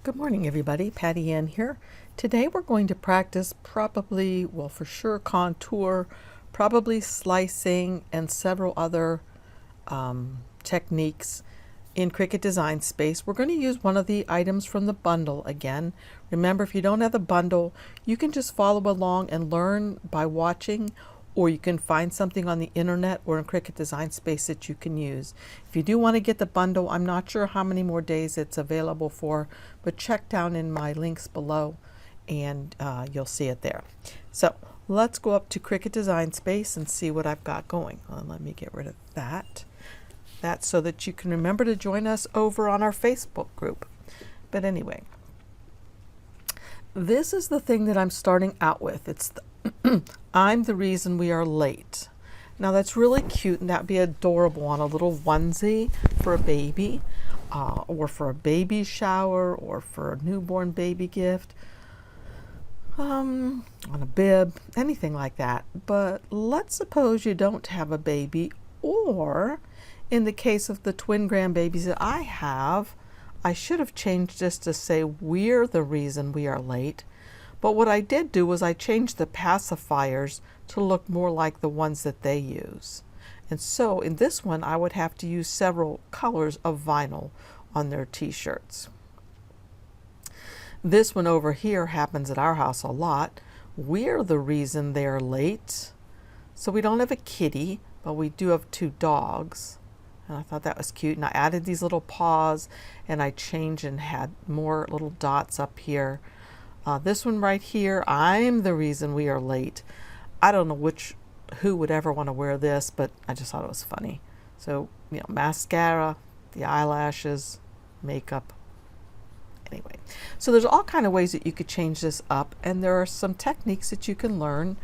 Good morning, everybody. Patty Ann here. Today we're going to practice probably, well, for sure, contour, probably slicing, and several other techniques in Cricut Design Space. We're going to use one of the items from the bundle again. Remember, if you don't have the bundle, you can just follow along and learn by watching, or you can find something on the internet or in Cricut Design Space that you can use. If you do want to get the bundle, I'm not sure how many more days it's available for, but check down in my links below and you'll see it there. So let's go up to Cricut Design Space and see what I've got going. Let me get rid of that. That's so that you can remember to join us over on our Facebook group. But anyway, this is the thing that I'm starting out with. It's the I'm the reason we are late. Now that's really cute, and that'd be adorable on a little onesie for a baby, or for a baby shower, or for a newborn baby gift, on a bib, anything like that. But let's suppose you don't have a baby, or in the case of the twin grandbabies that I have, I should have changed this to say we're the reason we are late. But what I did do was I changed the pacifiers to look more like the ones that they use. And so in this one, I would have to use several colors of vinyl on their t-shirts. This one over here happens at our house a lot. We're the reason they're late. So we don't have a kitty, but we do have two dogs. And I thought that was cute. And I added these little paws, and I changed and had more little dots up here. This one right here, I'm the reason we are late. I don't know who would ever want to wear this, but I just thought it was funny. So, mascara, the eyelashes, makeup. Anyway, so there's all kind of ways that you could change this up, and there are some techniques that you can learn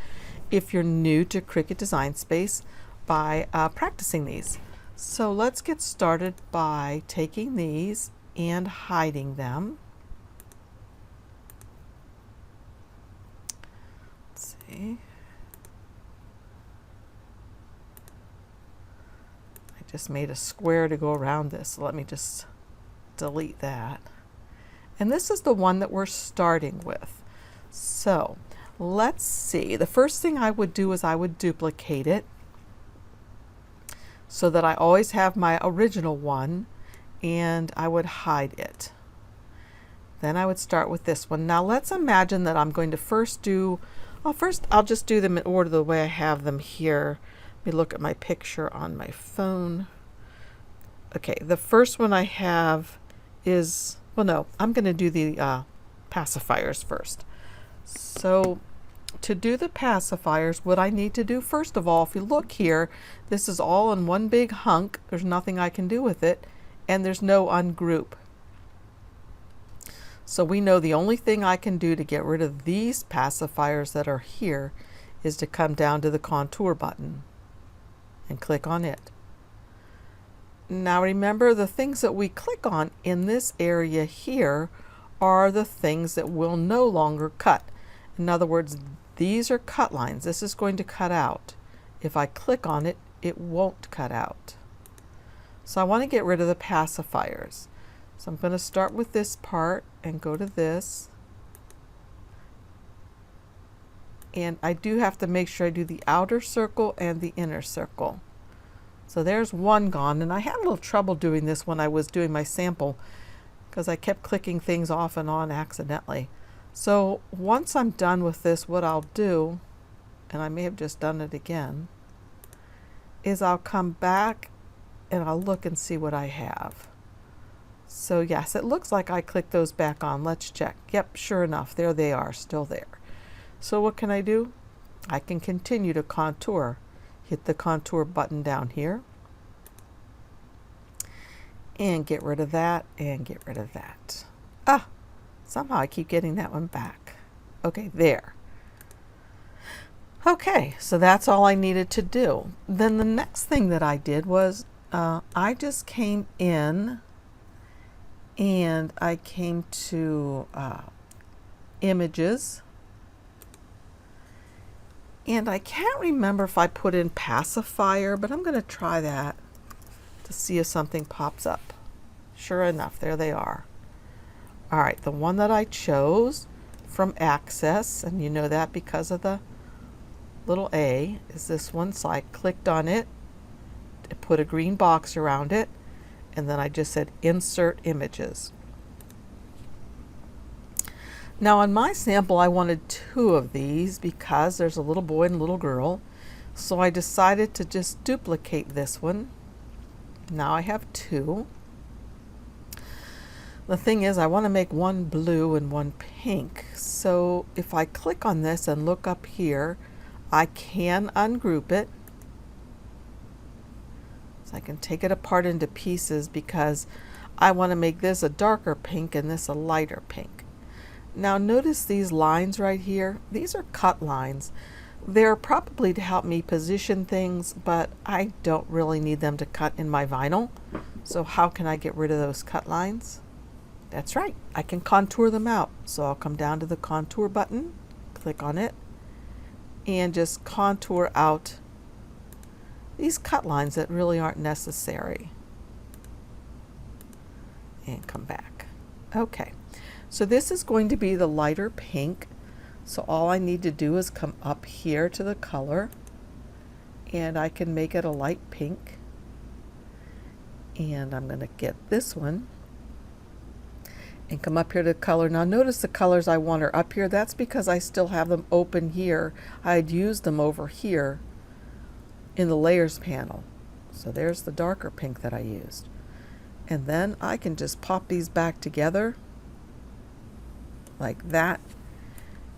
if you're new to Cricut Design Space by practicing these. So let's get started by taking these and hiding them. I just made a square to go around this, so let me just delete that. And this is the one that we're starting with. So let's see. The first thing I would do is I would duplicate it so that I always have my original one, and I would hide it. Then I would start with this one. Now let's imagine that I'm going to first do I'll just do them in order the way I have them here. Let me look at my picture on my phone. Okay, the first one I have is, well, no, I'm going to do the pacifiers first. So to do the pacifiers, what I need to do, first of all, if you look here, this is all in one big hunk. There's nothing I can do with it, and there's no ungroup. So we know the only thing I can do to get rid of these pacifiers that are here is to come down to the contour button and click on it. Now remember, the things that we click on in this area here are the things that will no longer cut. In other words, these are cut lines. This is going to cut out. If I click on it, it won't cut out. So I want to get rid of the pacifiers. So I'm going to start with this part and go to this. And I do have to make sure I do the outer circle and the inner circle. So there's one gone, and I had a little trouble doing this when I was doing my sample because I kept clicking things off and on accidentally. So once I'm done with this, what I'll do, and I may have just done it again, is I'll come back and I'll look and see what I have. So yes, it looks like I clicked those back on. Let's check. Yep, sure enough, there they are, still there. So what can I do? I can continue to contour. Hit the contour button down here. And get rid of that, and get rid of that. Somehow I keep getting that one back. Okay, there. Okay, so that's all I needed to do. Then the next thing that I did was I just came in and I came to images, and I can't remember if I put in pacifier, but I'm going to try that to see if something pops up. Sure enough, there they are. All right, the one that I chose from Access, and you know that because of the little A, is this one. So I clicked on it, put a green box around it, and then I just said Insert Images. Now on my sample, I wanted 2 of these because there's a little boy and a little girl. So I decided to just duplicate this one. Now I have 2. The thing is, I want to make one blue and one pink. So if I click on this and look up here, I can ungroup it. So I can take it apart into pieces because I want to make this a darker pink and this a lighter pink. Now notice these lines right here. These are cut lines. They're probably to help me position things, but I don't really need them to cut in my vinyl. So how can I get rid of those cut lines? That's right, I can contour them out. So I'll come down to the contour button, click on it, and just contour out these cut lines that really aren't necessary. And come back. Okay, so this is going to be the lighter pink. So all I need to do is come up here to the color, and I can make it a light pink. And I'm going to get this one and come up here to the color. Now notice the colors I want are up here. That's because I still have them open here. I'd used them over here in the layers panel. So there's the darker pink that I used. And then I can just pop these back together like that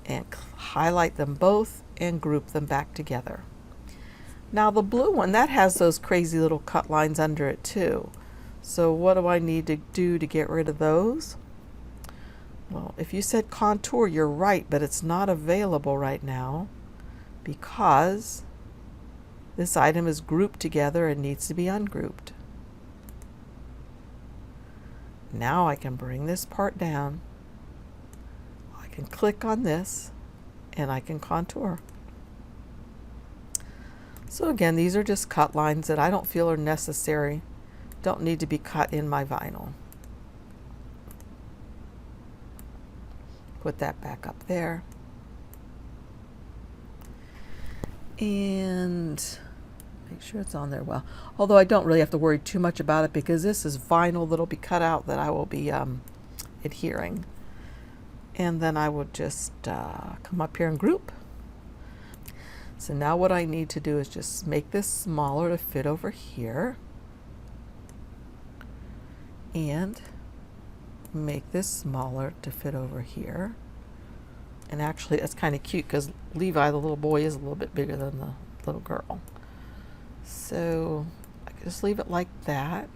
and highlight them both and group them back together. Now the blue one, that has those crazy little cut lines under it too. So what do I need to do to get rid of those? Well, if you said contour, you're right, but it's not available right now because this item is grouped together and needs to be ungrouped. Now I can bring this part down. I can click on this and I can contour. So again, these are just cut lines that I don't feel are necessary. Don't need to be cut in my vinyl. Put that back up there. And make sure it's on there well. Although I don't really have to worry too much about it because this is vinyl that'll be cut out that I will be adhering. And then I would just come up here and group. So now what I need to do is just make this smaller to fit over here. And make this smaller to fit over here. And actually it's kind of cute because Levi, the little boy, is a little bit bigger than the little girl. So I can just leave it like that.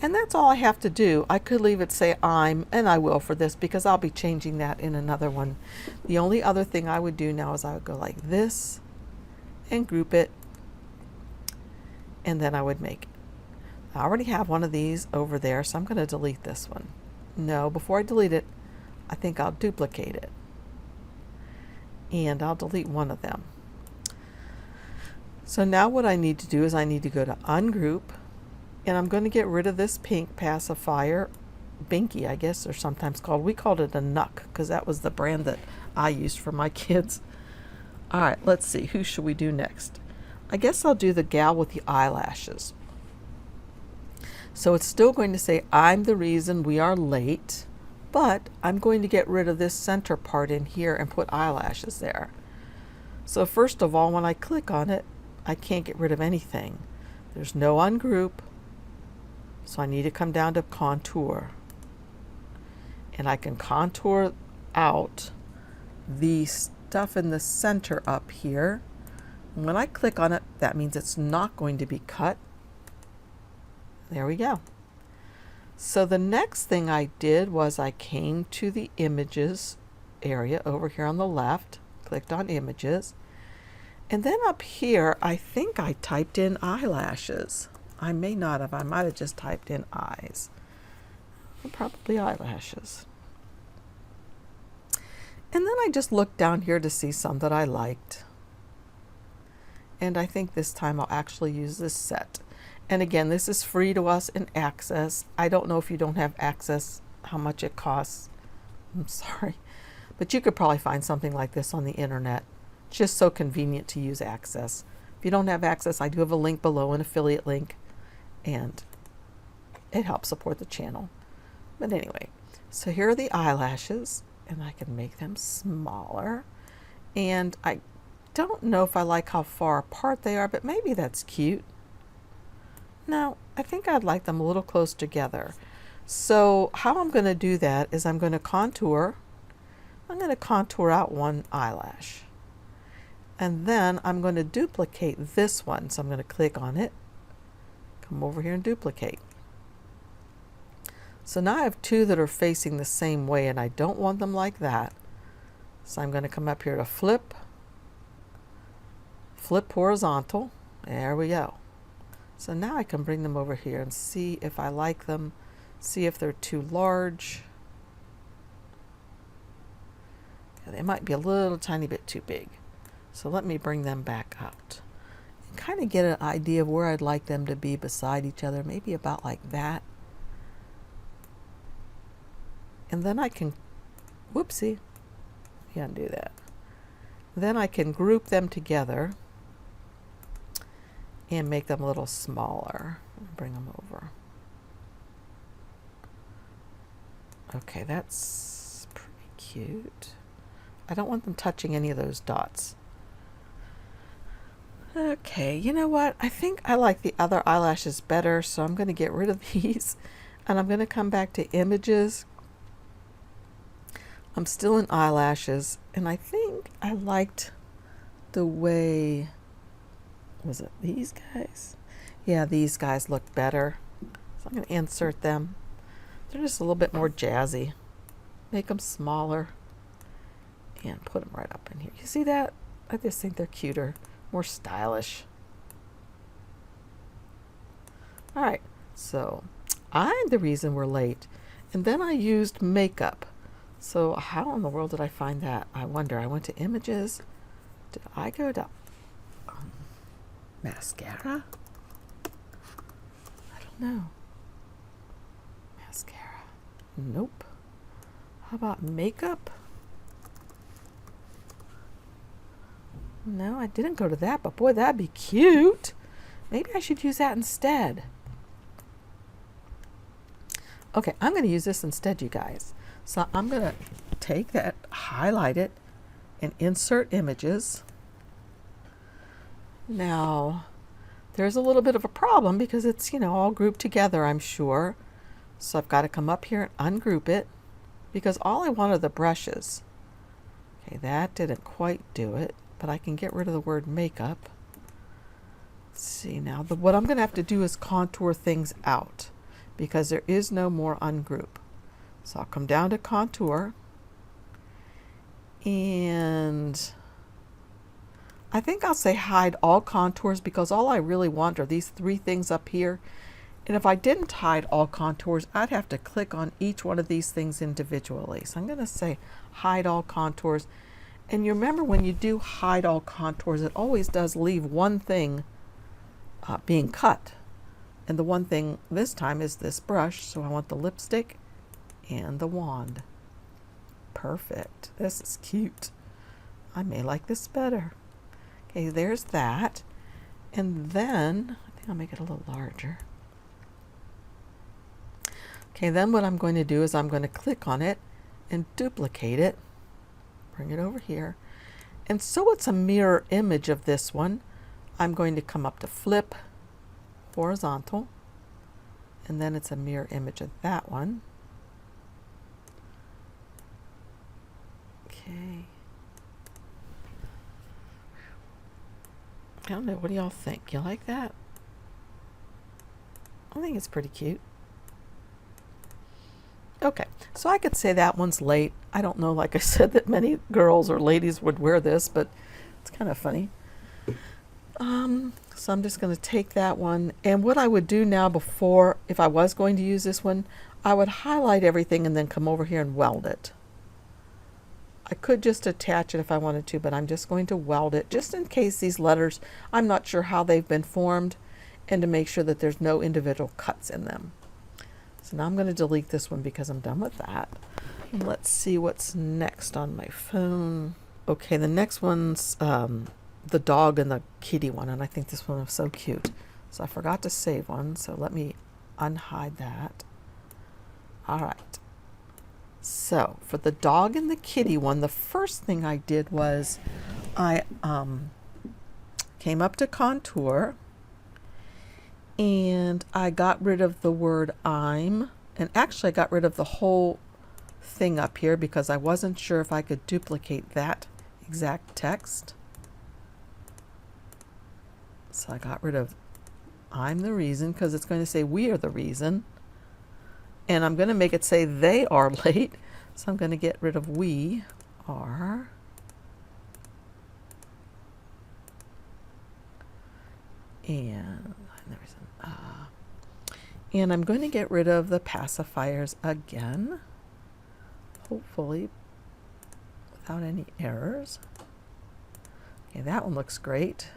And that's all I have to do. I could leave it say I'm, and I will for this because I'll be changing that in another one. The only other thing I would do now is I would go like this and group it, and then I would make it. I already have one of these over there, so I'm going to delete this one. No, before I delete it, I think I'll duplicate it. And I'll delete one of them. So now what I need to do is I need to go to Ungroup, and I'm going to get rid of this pink pacifier, Binky, I guess they're sometimes called. We called it a Nuck because that was the brand that I used for my kids. All right, let's see. Who should we do next? I guess I'll do the gal with the eyelashes. So it's still going to say, I'm the reason we are late, but I'm going to get rid of this center part in here and put eyelashes there. So first of all, when I click on it, I can't get rid of anything. There's no ungroup, so I need to come down to contour. And I can contour out the stuff in the center up here. And when I click on it, that means it's not going to be cut. There we go. So the next thing I did was I came to the images area over here on the left, clicked on images, and then up here I think I typed in eyelashes. I may not have, I might have just typed in eyes. Probably eyelashes. And then I just looked down here to see some that I liked. And I think this time I'll actually use this set. And again, this is free to us in Access. I don't know if you don't have Access how much it costs. I'm sorry. But you could probably find something like this on the internet. It's just so convenient to use Access. If you don't have Access, I do have a link below, an affiliate link, and it helps support the channel. But anyway, so here are the eyelashes, and I can make them smaller. And I don't know if I like how far apart they are, but maybe that's cute. No, I think I'd like them a little close together. So how I'm going to do that is I'm going to contour. I'm going to contour out one eyelash. And then I'm going to duplicate this one. So I'm going to click on it, come over here and duplicate. So now I have two that are facing the same way, and I don't want them like that. So I'm going to come up here to flip horizontal. There we go. So now I can bring them over here and see if I like them, see if they're too large. Yeah, they might be a little tiny bit too big. So let me bring them back out. And kind of get an idea of where I'd like them to be beside each other, maybe about like that. And then I can, whoopsie, yeah, undo that. Then I can group them together and make them a little smaller. Bring them over. Okay, that's pretty cute. I don't want them touching any of those dots. Okay, you know what? I think I like the other eyelashes better, so I'm going to get rid of these. And I'm going to come back to images. I'm still in eyelashes, and I think I liked the way, was it these guys? Yeah, these guys look better. So I'm going to insert them. They're just a little bit more jazzy. Make them smaller and put them right up in here. You see that? I just think they're cuter, more stylish. All right, so I'm the reason we're late. And then I used makeup. So how in the world did I find that? I wonder. I went to images. Did I go to mascara? I don't know. Mascara. Nope. How about makeup? No, I didn't go to that, but boy, that'd be cute. Maybe I should use that instead. Okay, I'm going to use this instead, you guys. So I'm going to take that, highlight it, and insert images. Now, there's a little bit of a problem because it's, you know, all grouped together, I'm sure. So I've got to come up here and ungroup it because all I want are the brushes. Okay, that didn't quite do it, but I can get rid of the word makeup. Let's see now, what I'm going to have to do is contour things out because there is no more ungroup. So I'll come down to contour, and I think I'll say hide all contours because all I really want are these three things up here. And if I didn't hide all contours, I'd have to click on each one of these things individually. So I'm going to say hide all contours. And you remember when you do hide all contours, it always does leave one thing being cut. And the one thing this time is this brush. So I want the lipstick and the wand. Perfect. This is cute. I may like this better. Okay, there's that. And then, I think I'll make it a little larger. Okay, then what I'm going to do is I'm going to click on it and duplicate it. Bring it over here. And so it's a mirror image of this one. I'm going to come up to flip horizontal. And then it's a mirror image of that one. Okay. I don't know. What do y'all think? You like that? I think it's pretty cute. Okay, so I could say that one's late. I don't know, like I said, that many girls or ladies would wear this, but it's kind of funny. So I'm just going to take that one. And what I would do now before, if I was going to use this one, I would highlight everything and then come over here and weld it. I could just attach it if I wanted to, but I'm just going to weld it just in case these letters, I'm not sure how they've been formed, and to make sure that there's no individual cuts in them. So now I'm going to delete this one because I'm done with that. And let's see what's next on my phone. Okay, the next one's the dog and the kitty one, and I think this one is so cute. So I forgot to save one, so let me unhide that. All right. So for the dog and the kitty one, the first thing I did was I came up to contour and I got rid of the word I'm, and actually I got rid of the whole thing up here because I wasn't sure if I could duplicate that exact text. So I got rid of I'm the reason because it's going to say we are the reason. And I'm going to make it say they are late. So I'm going to get rid of we are. And I'm going to get rid of the pacifiers again. Hopefully without any errors. Okay, that one looks great.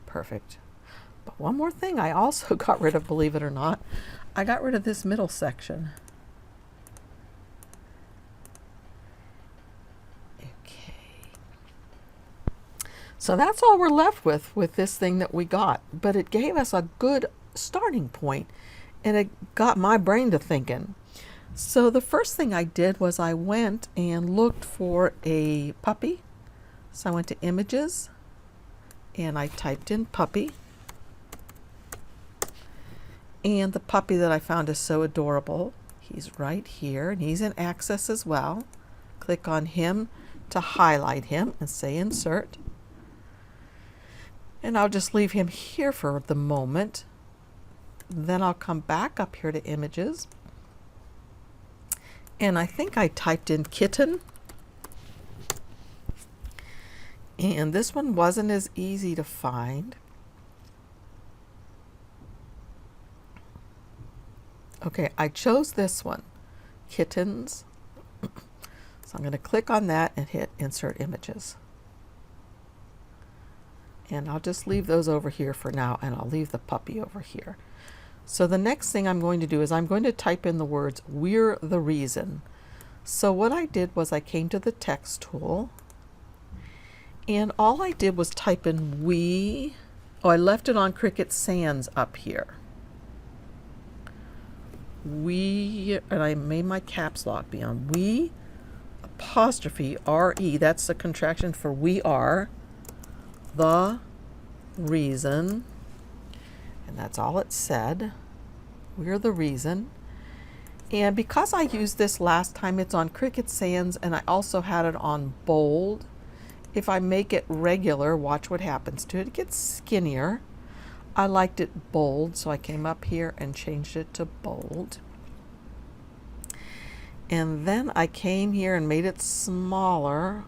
Perfect. But one more thing I also got rid of, believe it or not, I got rid of this middle section. Okay. So that's all we're left with this thing that we got, but it gave us a good starting point and it got my brain to thinking. So the first thing I did was I went and looked for a puppy. So I went to images and I typed in puppy. And the puppy that I found is so adorable. He's right here and he's in Access as well. Click on him to highlight him and say insert. And I'll just leave him here for the moment. Then I'll come back up here to images. And I think I typed in kitten. And this one wasn't as easy to find. Okay, I chose this one, kittens. So I'm going to click on that and hit insert images. And I'll just leave those over here for now, and I'll leave the puppy over here. So the next thing I'm going to do is I'm going to type in the words, we're the reason. So what I did was I came to the text tool, and all I did was type in we. Oh, I left it on Cricut Sans up here. We, and I made my caps lock be on we apostrophe RE. That's the contraction for we are the reason. And that's all it said. We're the reason. And because I used this last time, it's on Cricut Sans, and I also had it on bold. If I make it regular, watch what happens to it. It gets skinnier. I liked it bold, so I came up here and changed it to bold. And then I came here and made it smaller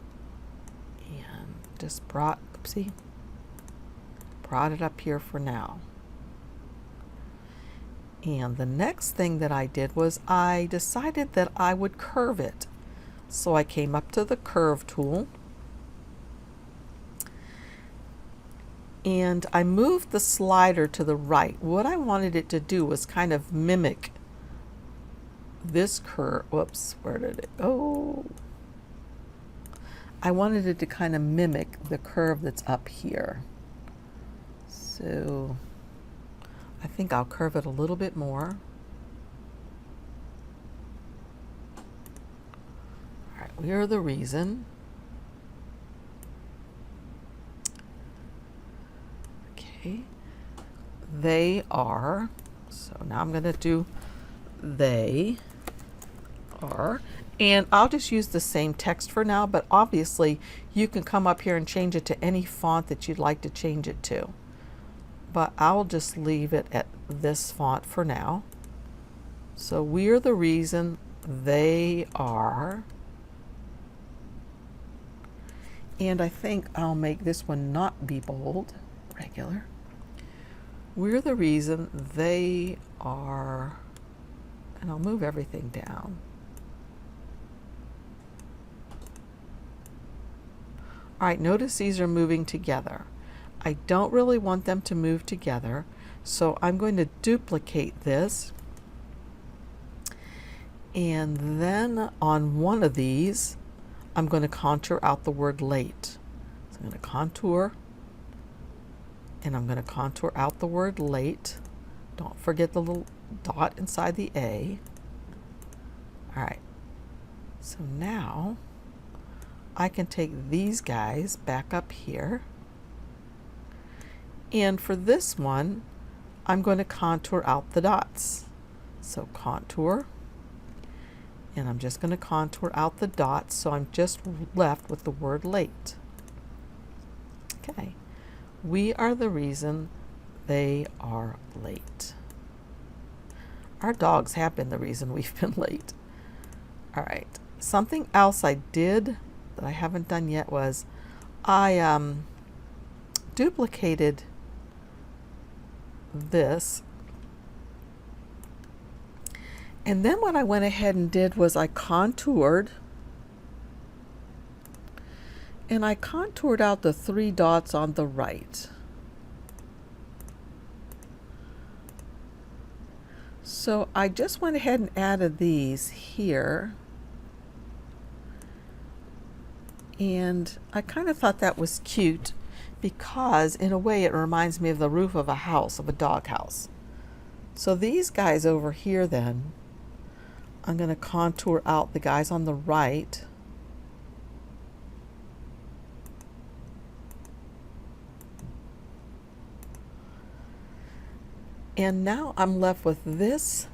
and just brought it up here for now. And the next thing that I did was I decided that I would curve it. So I came up to the curve tool and I moved the slider to the right. What I wanted it to do was kind of mimic this curve. Whoops, where did it go? I wanted it to kind of mimic the curve that's up here. So I think I'll curve it a little bit more. All right, we are the reason. Okay, they are. So now I'm going to do they are. And I'll just use the same text for now, but obviously you can come up here and change it to any font that you'd like to change it to. But I'll just leave it at this font for now. So we're the reason, they are. And I think I'll make this one not be bold, regular. We're the reason, they are, and I'll move everything down. All right, notice these are moving together. I don't really want them to move together, so I'm going to duplicate this. And then on one of these, I'm going to contour out the word late. So I'm going to contour, and I'm going to contour out the word late. Don't forget the little dot inside the A. All right, so now I can take these guys back up here. And for this one, I'm going to contour out the dots. So contour, and I'm just going to contour out the dots, so I'm just left with the word late. Okay, we are the reason they are late. Our dogs have been the reason we've been late. All right, something else I did that I haven't done yet was I duplicated this, and then what I went ahead and did was I contoured, and I contoured out the 3 dots on the right. So I just went ahead and added these here, and I kind of thought that was cute because in a way it reminds me of the roof of a house, of a dog house. So these guys over here then, I'm going to contour out the guys on the right. And now I'm left with this.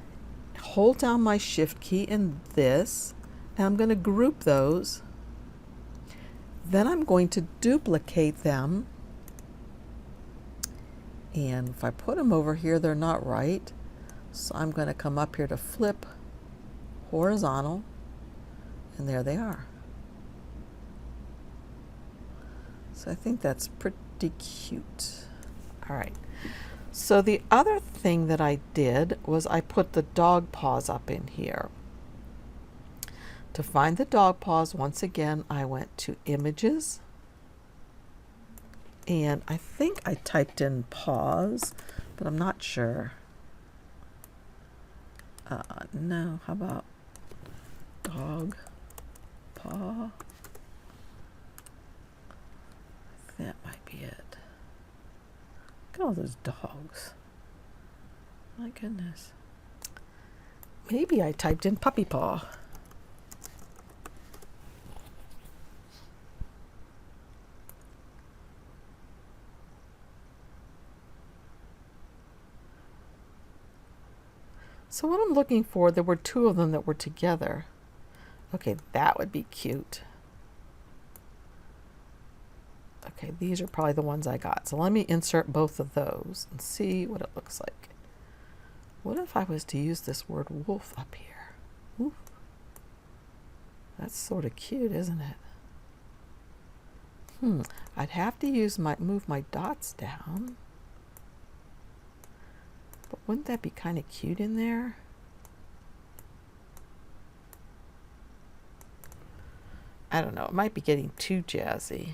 Hold down my shift key and this, and I'm going to group those. Then I'm going to duplicate them. And if I put them over here, they're not right. So I'm going to come up here to flip horizontal, and there they are. So I think that's pretty cute. All right. So the other thing that I did was I put the dog paws up in here. To find the dog paws, once again, I went to Images, and I think I typed in paws, but I'm not sure. No, how about dog paw? That might be it. Look at all those dogs. My goodness. Maybe I typed in puppy paw. So what I'm looking for, there were 2 of them that were together. Okay, that would be cute. Okay, these are probably the ones I got. So let me insert both of those and see what it looks like. What if I was to use this word wolf up here? Ooh. That's sort of cute, isn't it? I'd have to move my dots down. But wouldn't that be kind of cute in there? I don't know, it might be getting too jazzy.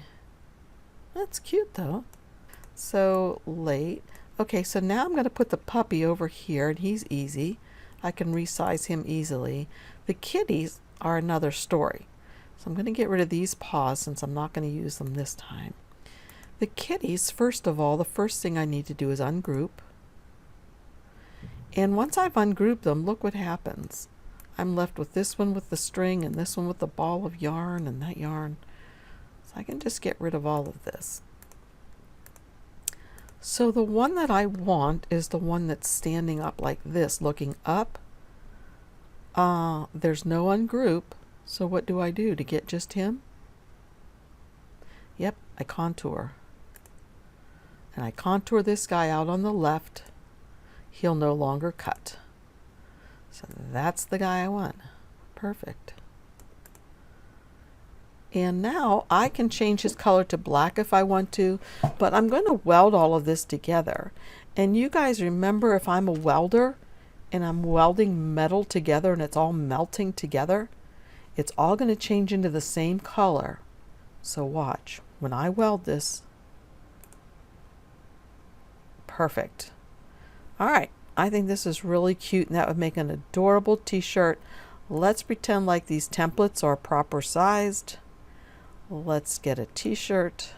That's cute though. So late. Okay, so now I'm going to put the puppy over here, and he's easy. I can resize him easily. The kitties are another story. So I'm going to get rid of these paws since I'm not going to use them this time. The kitties, first of all, the first thing I need to do is ungroup. And once I've ungrouped them, look what happens. I'm left with this one with the string and this one with the ball of yarn and that yarn. So I can just get rid of all of this. So the one that I want is the one that's standing up like this, looking up. There's no ungroup. So what do I do to get just him? Yep, I contour. And I contour this guy out on the left. He'll no longer cut. So that's the guy I want. Perfect. And now I can change his color to black if I want to, but I'm going to weld all of this together. And you guys remember, if I'm a welder and I'm welding metal together and it's all melting together, it's all going to change into the same color. So watch, when I weld this, Perfect. All right, I think this is really cute, and that would make an adorable t-shirt. Let's pretend like these templates are proper sized. Let's get a t-shirt,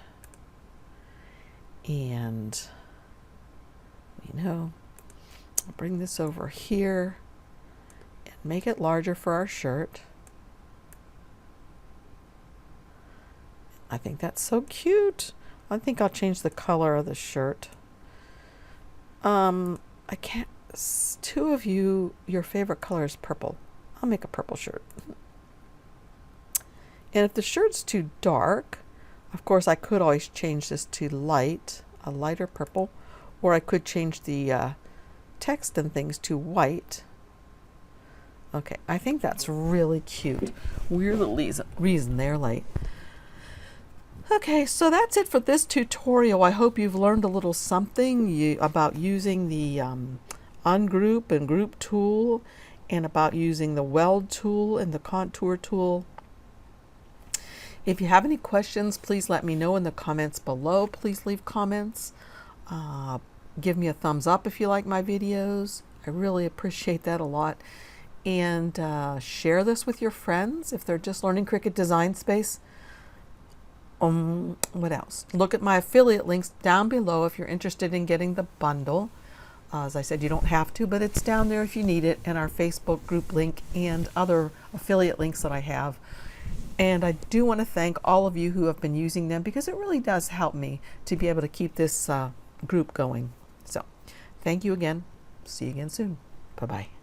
and I'll bring this over here and make it larger for our shirt. I think that's so cute. I think I'll change the color of the shirt. I can't, two of you, your favorite color is purple. I'll make a purple shirt. And if the shirt's too dark, of course I could always change this to light, a lighter purple, or I could change the text and things to white. Okay, I think that's really cute. We're the reason they're late. Okay, so that's it for this tutorial. I hope you've learned a little something about using the ungroup and group tool, and about using the weld tool and the contour tool. If you have any questions, please let me know in the comments below. Please leave comments. Give me a thumbs up if you like my videos. I really appreciate that a lot. And share this with your friends if they're just learning Cricut Design Space. What else? Look at my affiliate links down below if you're interested in getting the bundle. As I said, you don't have to, but it's down there if you need it, and our Facebook group link and other affiliate links that I have. And I do want to thank all of you who have been using them, because it really does help me to be able to keep this group going. So thank you again. See you again soon. Bye-bye.